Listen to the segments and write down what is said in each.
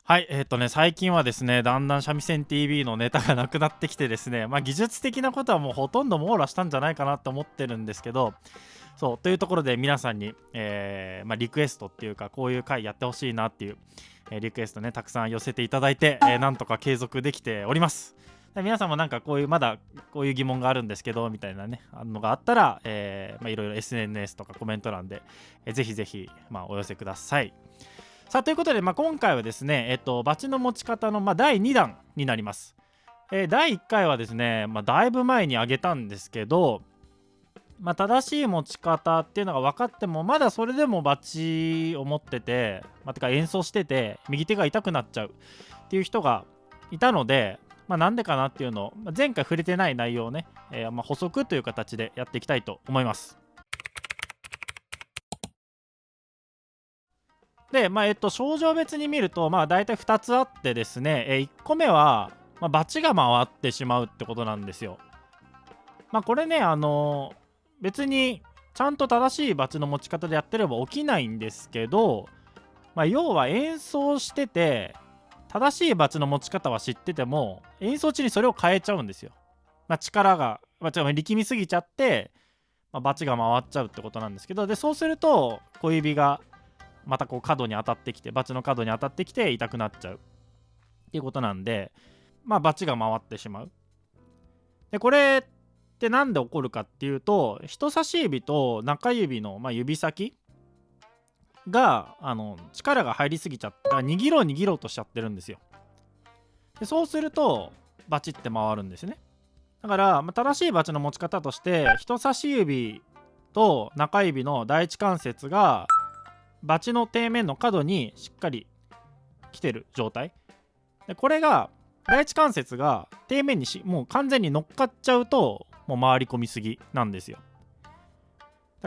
はい、最近はですね、だんだん三味線 TV のネタがなくなってきてですね、技術的なことはもうほとんど網羅したんじゃないかなと思ってるんですけど、そうというところで皆さんに、リクエストっていうか、こういう回やってほしいなっていう、リクエストね、たくさん寄せていただいて、なんとか継続できております。で皆さんもなんかこういうまだこういう疑問があるんですけどみたいなねのがあったら、いろいろ SNS とかコメント欄で、ぜひぜひ、お寄せください。さあということで、今回はですね、バチの持ち方の、第2弾になります。第1回はですね、だいぶ前にあげたんですけど、正しい持ち方っていうのが分かってもまだそれでもバチを持ってて、てか演奏してて右手が痛くなっちゃうっていう人がいたので、なんでかなっていうのを、前回触れてない内容をね、補足という形でやっていきたいと思います。で、症状別に見ると、大体2つあってですね、1個目は、バチが回ってしまうってことなんですよ。これね、別にちゃんと正しいバチの持ち方でやってれば起きないんですけど、要は演奏してて、正しいバチの持ち方は知ってても、演奏中にそれを変えちゃうんですよ。力が、力みすぎちゃって、バチが回っちゃうってことなんですけど、で、そうすると、小指がまたこう角に当たってきてバチの角に当たってきて痛くなっちゃうっていうことなんで、バチが回ってしまう。でこれって何で起こるかっていうと、人差し指と中指の、指先が力が入りすぎちゃったら握ろうとしちゃってるんですよ。でそうするとバチって回るんですね。だから、正しいバチの持ち方として人差し指と中指の第一関節がバチの底面の角にしっかり来てる状態で、これが第一関節が底面にもう完全に乗っかっちゃうともう回り込みすぎなんですよ。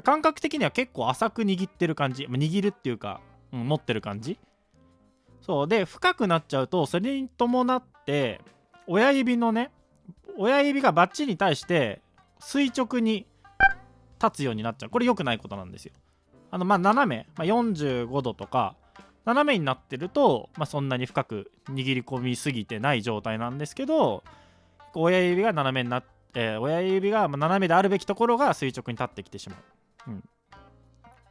感覚的には結構浅く握ってる感じ、握るっていうか、持ってる感じ。そうで深くなっちゃうとそれに伴って親指がバッチに対して垂直に立つようになっちゃう。これ良くないことなんですよ。斜め、45度とか斜めになってると、そんなに深く握り込みすぎてない状態なんですけど、親指が斜めになって、親指が斜めであるべきところが垂直に立ってきてしまう。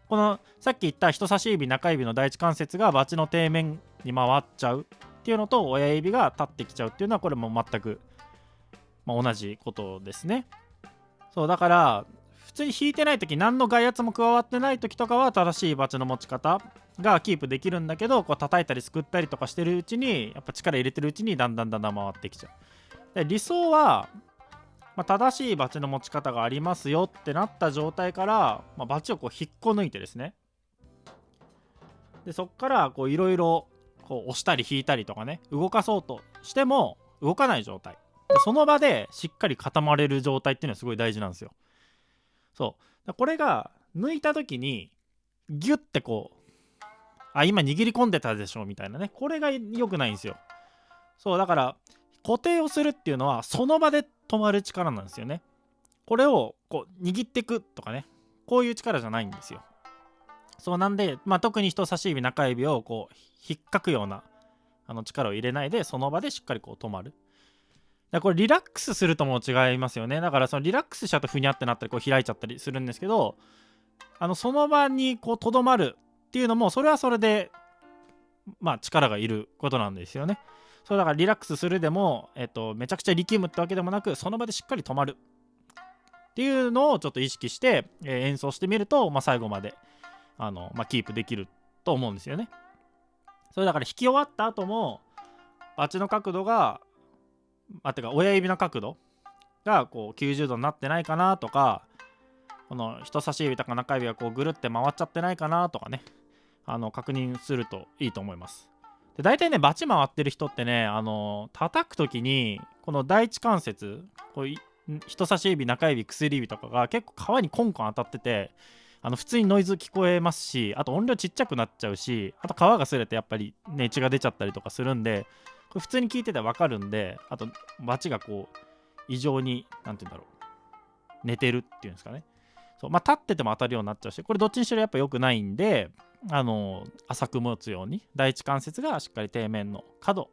このさっき言った人差し指中指の第一関節がバチの底面に回っちゃうっていうのと親指が立ってきちゃうっていうのはこれも全く、同じことですね。そうだから普通に弾いてない時、何の外圧も加わってない時とかは正しいバチの持ち方がキープできるんだけど、こう叩いたりすくったりとかしてるうちにやっぱ力入れてるうちにだんだん回ってきちゃう。で理想は、正しいバチの持ち方がありますよってなった状態から、バチをこう引っこ抜いてですね、でそっからこういろいろ押したり引いたりとかね動かそうとしても動かない状態で、その場でしっかり固まれる状態っていうのはすごい大事なんですよ。そうこれが抜いた時にギュッてこう今握り込んでたでしょみたいなね、これが良くないんですよ。そうだから固定をするっていうのはその場で止まる力なんですよね。これをこう握っていくとかね、こういう力じゃないんですよ。そうなんで、特に人差し指中指をこう引っかくような力を入れないでその場でしっかりこう止まる。これリラックスするとも違いますよね。だからそのリラックスしちゃうとふにゃってなったりこう開いちゃったりするんですけど、その場にこうとどまるっていうのもそれはそれで力がいることなんですよね。そうだからリラックスするでも、めちゃくちゃ力むってわけでもなく、その場でしっかり止まるっていうのをちょっと意識して、演奏してみると、最後までキープできると思うんですよね。それだから弾き終わった後もバチの角度がてか親指の角度がこう90度になってないかなとか、この人差し指とか中指がこうぐるって回っちゃってないかなとかね、確認するといいと思います。で大体ねバチ回ってる人ってね、叩く時にこの第一関節こう人差し指中指薬指とかが結構皮にコンコン当たってて、普通にノイズ聞こえますし、あと音量ちっちゃくなっちゃうし、あと皮が擦れてやっぱりね血が出ちゃったりとかするんで、これ普通に聞いててわかるんで、あとバチがこう異常になんて言うんだろう、寝てるっていうんですかね。そう立ってても当たるようになっちゃうし、これどっちにしろやっぱ良くないんで、浅く持つように、第一関節がしっかり底面の角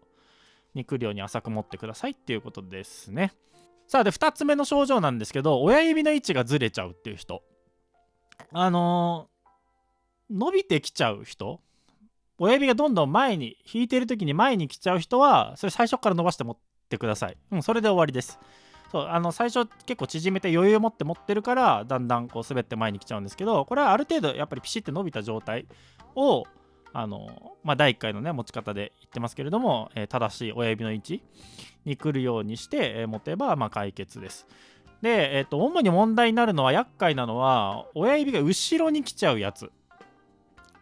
に来るように浅く持ってくださいっていうことですね。さあ、で2つ目の症状なんですけど、親指の位置がずれちゃうっていう人、伸びてきちゃう人、親指がどんどん前に引いてる時に前に来ちゃう人は、それ最初から伸ばして持ってください。それで終わりです。そう最初結構縮めて余裕を持って持ってるから、だんだんこう滑って前に来ちゃうんですけど、これはある程度やっぱりピシッて伸びた状態を第1回のね持ち方で言ってますけれども、正しい親指の位置に来るようにして、持てば解決です。で、主に問題になるのは、厄介なのは親指が後ろに来ちゃうやつ。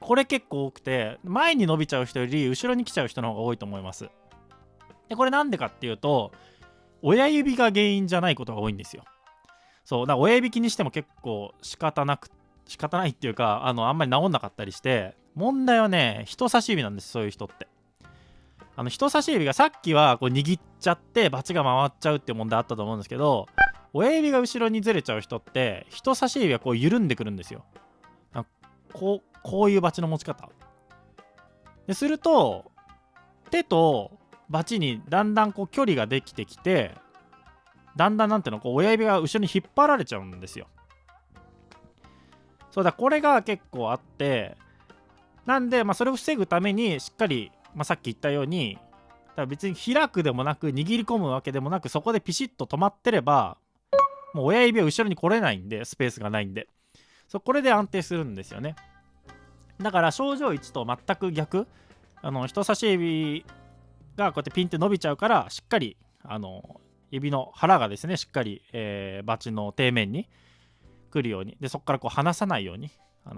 これ結構多くて、前に伸びちゃう人より後ろに来ちゃう人の方が多いと思います。でこれなんでかっていうと、親指が原因じゃないことが多いんですよ。そうだから親指気にしても結構仕方ないっていうか、あんまり治んなかったりして、問題はね、人差し指なんです。そういう人って、人差し指がさっきはこう握っちゃってバチが回っちゃうっていう問題あったと思うんですけど、親指が後ろにずれちゃう人って人差し指がこう緩んでくるんですよ。こういうバチの持ち方ですると、手とバチにだんだんこう距離ができてきて、だんだんなんていうの、こう親指が後ろに引っ張られちゃうんですよ。そうだ、これが結構あって、なんで、それを防ぐためにしっかり、さっき言ったように、別に開くでもなく握り込むわけでもなく、そこでピシッと止まってれば、もう親指は後ろに来れないんで、スペースがないんで、これで安定するんですよね。だから症状1と全く逆、人差し指がこうやってピンって伸びちゃうから、しっかり指の腹がですね、しっかり、バチの底面に来るように、でそこからこう離さないように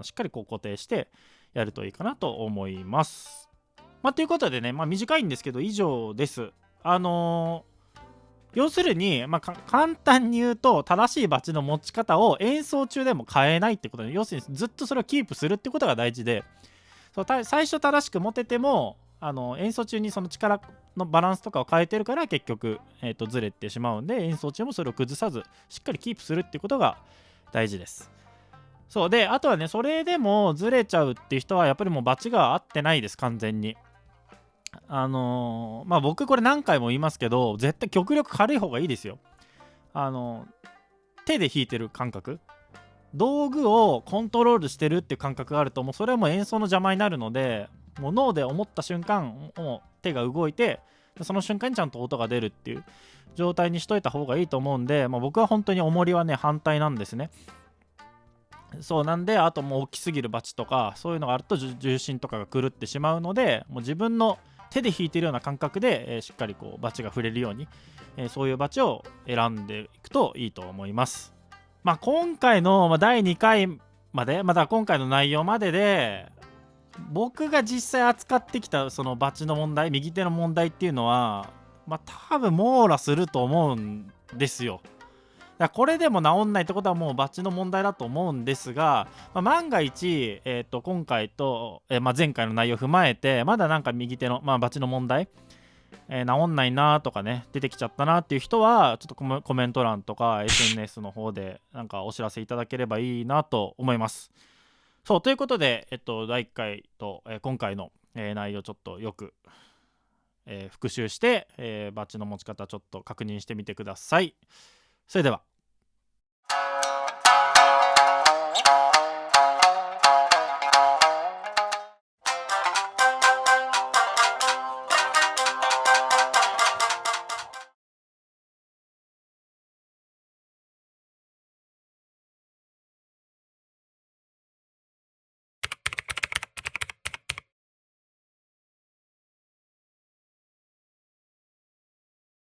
しっかりこう固定してやるといいかなと思います。ということでね、短いんですけど以上です。要するに、簡単に言うと、正しいバチの持ち方を演奏中でも変えないってことで、要するにずっとそれをキープするってことが大事で、最初正しく持てても演奏中にその力のバランスとかを変えてるから結局、ずれてしまうんで、演奏中もそれを崩さずしっかりキープするっていうことが大事です。そうで、あとはね、それでもずれちゃうっていう人はやっぱりもうバチが合ってないです。完全に僕これ何回も言いますけど、絶対極力軽い方がいいですよ。手で弾いてる感覚、道具をコントロールしてるっていう感覚があると、もうそれはもう演奏の邪魔になるので、もう脳で思った瞬間もう手が動いて、その瞬間にちゃんと音が出るっていう状態にしといた方がいいと思うんで、僕は本当に重りはね反対なんですね。そうなんで、あともう大きすぎるバチとかそういうのがあると重心とかが狂ってしまうので、もう自分の手で弾いてるような感覚で、しっかりこうバチが触れるように、そういうバチを選んでいくといいと思います。今回の第2回まで、今回の内容までで、僕が実際扱ってきたそのバチの問題、右手の問題っていうのは、多分網羅すると思うんですよ。だからこれでも治んないってことはもうバチの問題だと思うんですが、万が一、今回と、前回の内容を踏まえて、まだなんか右手の、バチの問題、治んないなとかね、出てきちゃったなっていう人は、ちょっとコメント欄とか SNS の方でなんかお知らせいただければいいなと思います。そうということで、第1回と、今回の、内容ちょっとよく、復習して、バチの持ち方ちょっと確認してみてください。それでは。